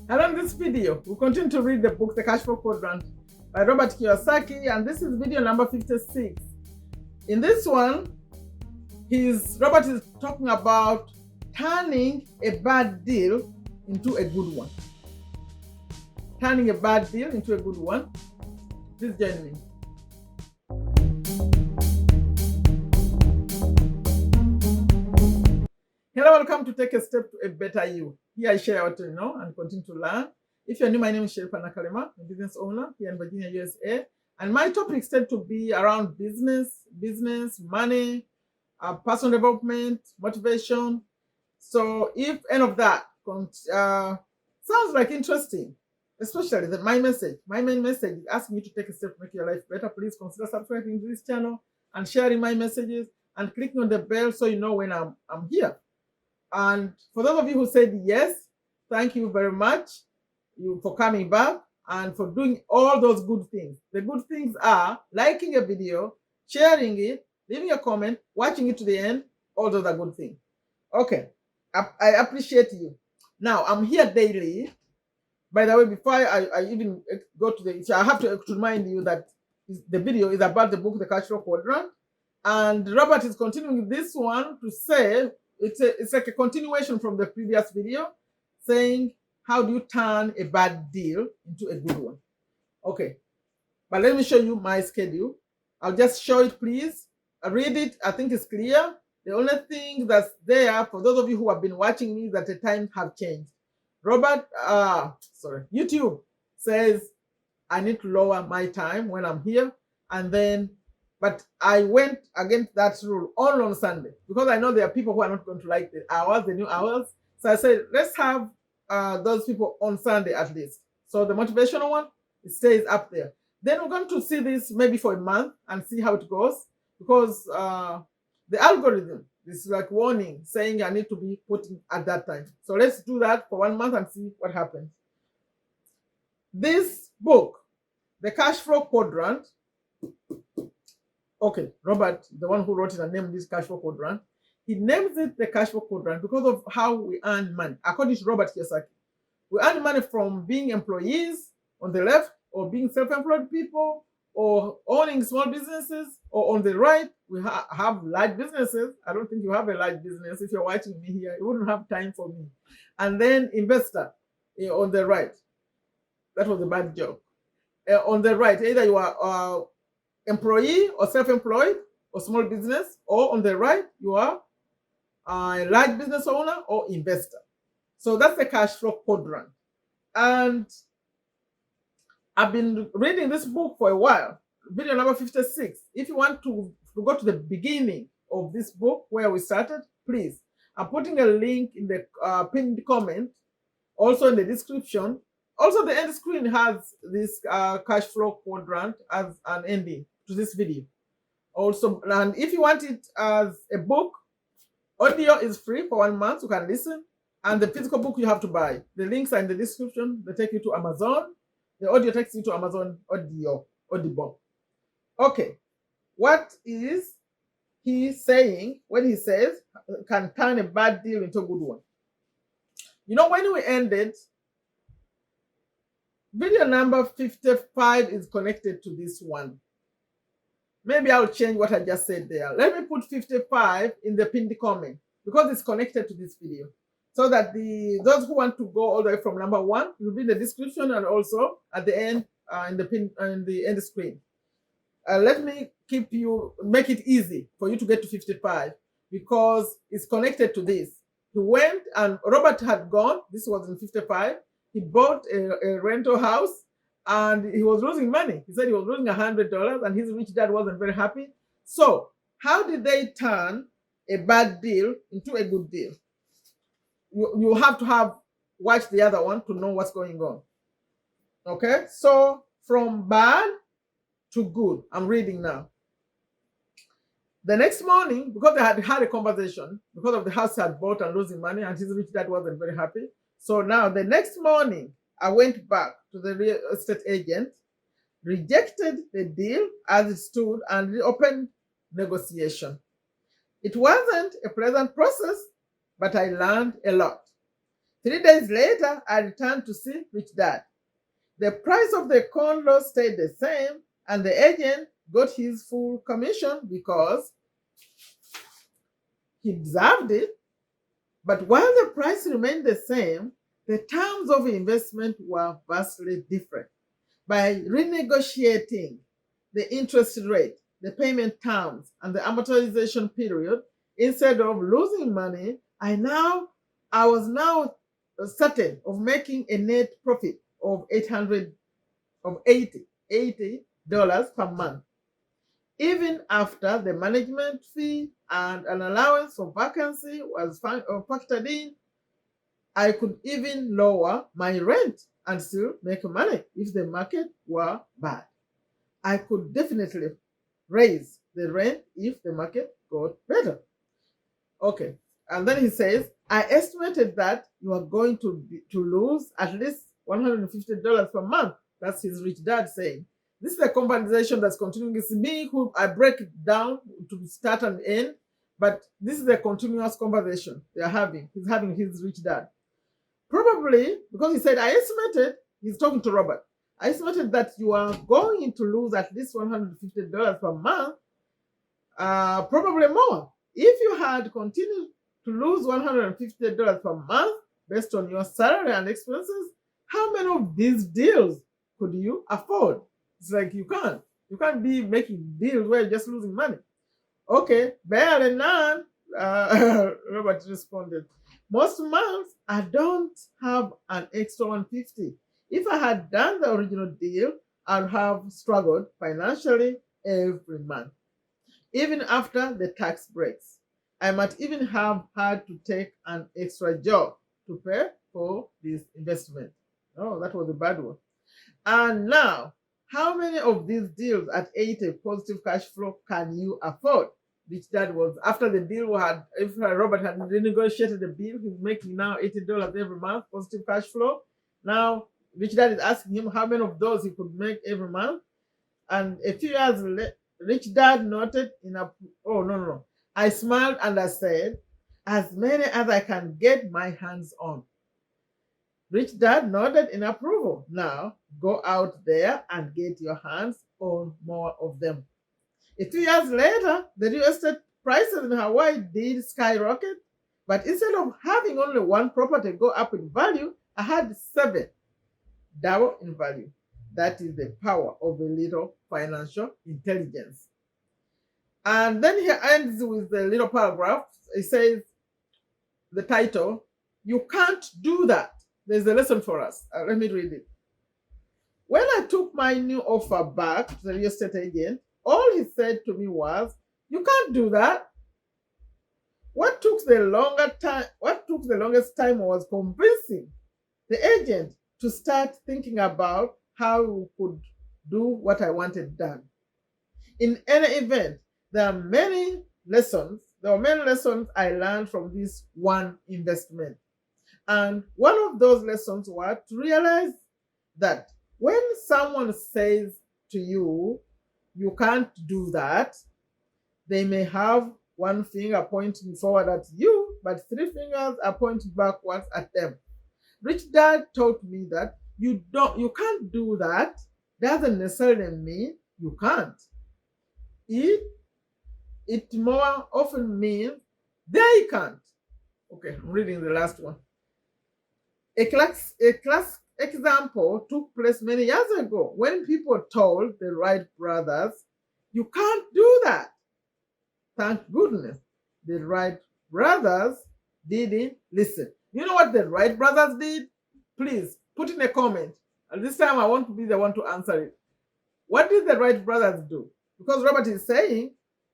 And on this video, we'll continue to read the book, The Cashflow Quadrant by Robert Kiyosaki, and this is video number 56. In this one, Robert is talking about turning a bad deal into a good one. Turning a bad deal into a good one. Please join me. Hello, welcome to Take a Step to a Better You. Here I share what you know and continue to learn. If you're new, my name is Sherifa, Nakalema, a business owner here in Virginia, USA. And my topics tend to be around business, money, personal development, motivation. So if any of that sounds like interesting, especially my main message is asking you to take a step to make your life better, please consider subscribing to this channel and sharing my messages and clicking on the bell so you know when I'm here. And for those of you who said yes, thank you very much for coming back and for doing all those good things. The good things are liking a video, sharing it, leaving a comment, watching it to the end. All those are good things. Okay, I appreciate you. Now, I'm here daily. By the way, before I even go to I have to remind you that the video is about the book, The Cashflow Quadrant. And Robert is continuing this one to say, it's like a continuation from the previous video, saying, how do you turn a bad deal into a good one? Okay, but let me show you my schedule. I'll just show it, please. I read it. I think it's clear. The only thing that's there, for those of you who have been watching me, that the times have changed. YouTube says I need to lower my time when I'm here, but I went against that rule all on Sunday because I know there are people who are not going to like the new hours. So I said, let's have those people on Sunday at least. So the motivational one, it stays up there. Then we're going to see this maybe for a month and see how it goes, because the algorithm is like warning, saying I need to be put in at that time. So let's do that for 1 month and see what happens. This book, The Cashflow Quadrant. Okay, Robert, the one who wrote it and named this Cashflow Quadrant, he names it the Cashflow Quadrant because of how we earn money. According to Robert Kiyosaki, we earn money from being employees on the left, or being self-employed people, or owning small businesses, or on the right, we have large businesses. I don't think you have a large business. If you're watching me here, you wouldn't have time for me. And then investor on the right. That was a bad joke. On the right, either you are employee or self-employed or small business, or on the right, you are a large business owner or investor. So that's the cash flow quadrant. And I've been reading this book for a while, video number 56. If you want to go to the beginning of this book where we started, please. I'm putting a link in the pinned comment, also in the description. Also, the end screen has this cash flow quadrant as an ending to this video. Also, and if you want it as a book, audio is free for 1 month. You can listen. And the physical book you have to buy. The links are in the description. They take you to Amazon. The audio takes you to Amazon Audible. Okay. What is he saying when he says can turn a bad deal into a good one? You know, when we ended, video number 55 is connected to this one. Maybe I'll change what I just said there. Let me put 55 in the pinned comment because it's connected to this video, so that those who want to go all the way from number 1 will be in the description and also at the end in the end screen. Let me make it easy for you to get to 55 because it's connected to this. He went and Robert had gone. This was in 55. He bought a rental house and he was losing money. He said he was losing $100 and his rich dad wasn't very happy. So how did they turn a bad deal into a good deal? You have to watched the other one to know what's going on. Okay, so from bad to good, I'm reading now. The next morning, because they had a conversation, because of the house he had bought and losing money, and his rich dad wasn't very happy. So now the next morning, I went back to the real estate agent, rejected the deal as it stood, and reopened negotiation. It wasn't a pleasant process, but I learned a lot. 3 days later, I returned to see Rich Dad. The price of the condo stayed the same, and the agent got his full commission because he deserved it. But while the price remained the same, the terms of investment were vastly different. By renegotiating the interest rate, the payment terms, and the amortization period, instead of losing money, I was now certain of making a net profit of $80 per month. Even after the management fee and an allowance for vacancy was factored in, I could even lower my rent and still make money if the market were bad. I could definitely raise the rent if the market got better. Okay. And then he says, I estimated that you are going to lose at least $150 per month. That's his rich dad saying. This is a conversation that's continuing. It's me who I break it down to start and end, but this is a continuous conversation they're having. He's having his rich dad. Probably because he said, I estimated, he's talking to Robert, I estimated that you are going to lose at least $150 per month, probably more. If you had continued to lose $150 per month based on your salary and expenses, how many of these deals could you afford? It's like you can't be making deals where you're just losing money. Okay, barely none, Robert responded. Most months, I don't have an extra 150. If I had done the original deal, I'd have struggled financially every month. Even after the tax breaks, I might even have had to take an extra job to pay for this investment. Oh, that was a bad one. And now, how many of these deals at 80 positive cash flow can you afford? Rich Dad was, after the deal if Robert had renegotiated the deal, he's making now $80 every month, positive cash flow. Now, Rich Dad is asking him how many of those he could make every month. And a few years later, Rich Dad noted no. I smiled and I said, as many as I can get my hands on. Rich Dad nodded in approval. Now, go out there and get your hands on more of them. A few years later, the real estate prices in Hawaii did skyrocket, but instead of having only one property go up in value, I had 7 double in value. That is the power of a little financial intelligence. And then he ends with the little paragraph. He says, the title, you can't do that. There's a lesson for us. Let me read it. When I took my new offer back to the real estate agent, all he said to me was, you can't do that. What took the longest time was convincing the agent to start thinking about how we could do what I wanted done. In any event, there were many lessons I learned from this one investment. And one of those lessons was to realize that when someone says to you, you can't do that, they may have one finger pointing forward at you, but 3 fingers are pointing backwards at them. Rich Dad taught me that you can't do that doesn't necessarily mean you can't. It more often means they can't. Okay, I'm reading the last one. A class example took place many years ago when people told the Wright brothers, you can't do that. Thank goodness the Wright brothers didn't listen. You know what the Wright brothers did? Please put in a comment. And this time I want to be the one to answer it. What did the Wright brothers do? Because Robert is saying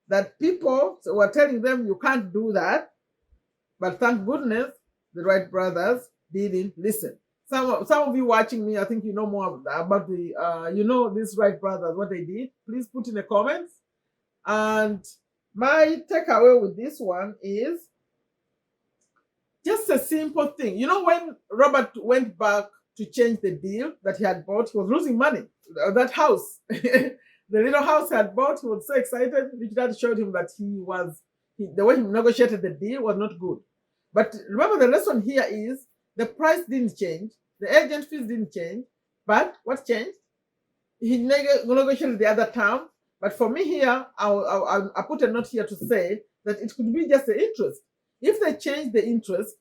that people were telling them you can't do that, but thank goodness the Wright brothers didn't listen. Some of you watching me, I think you know more about these Wright brothers, what they did. Please put in the comments. And my takeaway with this one is just a simple thing. You know, when Robert went back to change the deal that he had bought, he was losing money. That house, the little house he had bought, he was so excited. Rich Dad showed him that the way he negotiated the deal was not good. But remember, the lesson here is The price didn't change. The agent fees didn't change. But what changed? He negotiated the other term. But for me here, I put a note here to say that it could be just the interest. If they change the interest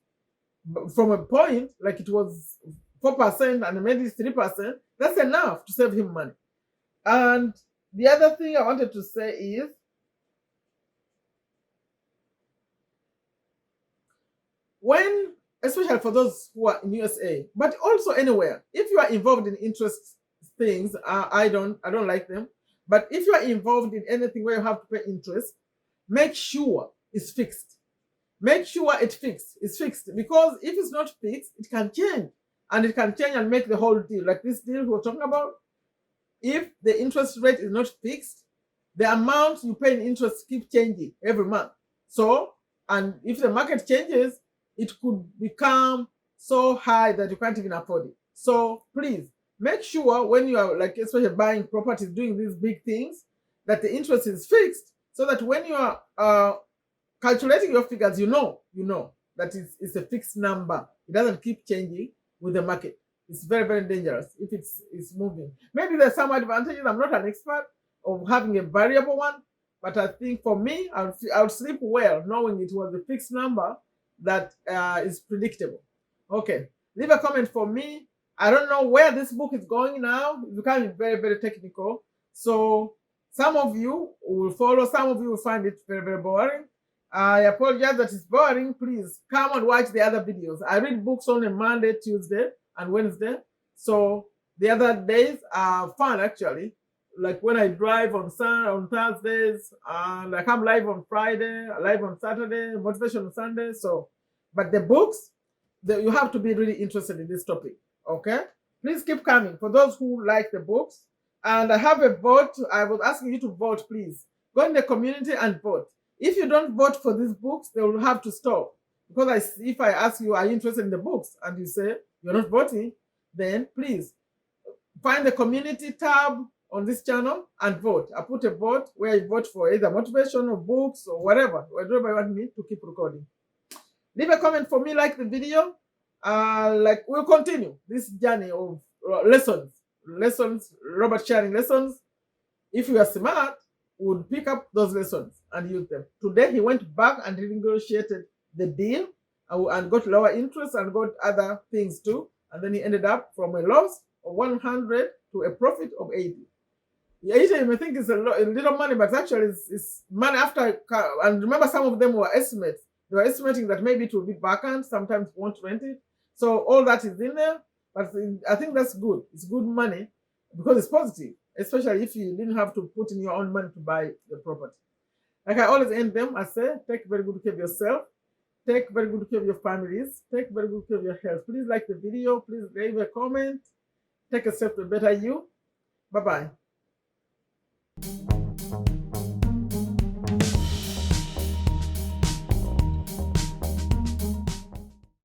from a point, like it was 4% and maybe 3%, that's enough to save him money. And the other thing I wanted to say is, when, especially for those who are in USA, but also anywhere, if you are involved in interest things, I don't like them. But if you are involved in anything where you have to pay interest, make sure it's fixed. Make sure it's fixed, because if it's not fixed, it can change, and it can change and make the whole deal. Like this deal we're talking about, if the interest rate is not fixed, the amount you pay in interest keep changing every month. So, and if the market changes, it could become so high that you can't even afford it. So please make sure when you are, like, especially buying properties, doing these big things, that the interest is fixed, so that when you are calculating your figures, you know that it's a fixed number. It doesn't keep changing with the market. It's very, very dangerous if it's moving. Maybe there's some advantages. I'm not an expert of having a variable one, but I think for me, I would sleep well knowing it was a fixed number that is predictable. Okay, leave a comment for me. I don't know where this book is going now. It's becoming very, very technical. So some of you will follow, some of you will find it very, very boring. I apologize that it's boring. Please come and watch the other videos. I read books on a Monday, Tuesday, and Wednesday. So the other days are fun, actually. Like when I drive on Thursdays, and I come live on Friday, live on Saturday, motivation on Sunday. So, but the books, you have to be really interested in this topic. Okay, please keep coming for those who like the books. And I have a vote. I was asking you to vote. Please go in the community and vote. If you don't vote for these books, they will have to stop. Because if I ask you, are you interested in the books, and you say you're not voting, then please find the community tab on this channel and vote. I put a vote where you vote for either motivation or books or whatever you want me to keep recording. Leave a comment for me, like the video. Like, we'll continue this journey of lessons, Robert sharing lessons. If you are smart, would pick up those lessons and use them. Today he went back and renegotiated the deal and got lower interest and got other things too. And then he ended up from a loss of 100 to a profit of 80. 80 you may think is a little money, but actually it's money after. And remember, some of them were estimates. They were estimating that maybe it will be vacant, sometimes won't rent it. So all that is in there. But I think that's good. It's good money because it's positive, especially if you didn't have to put in your own money to buy the property. Like I always end them, I say, take very good care of yourself. Take very good care of your families. Take very good care of your health. Please like the video. Please leave a comment. Take a step to better you. Bye-bye.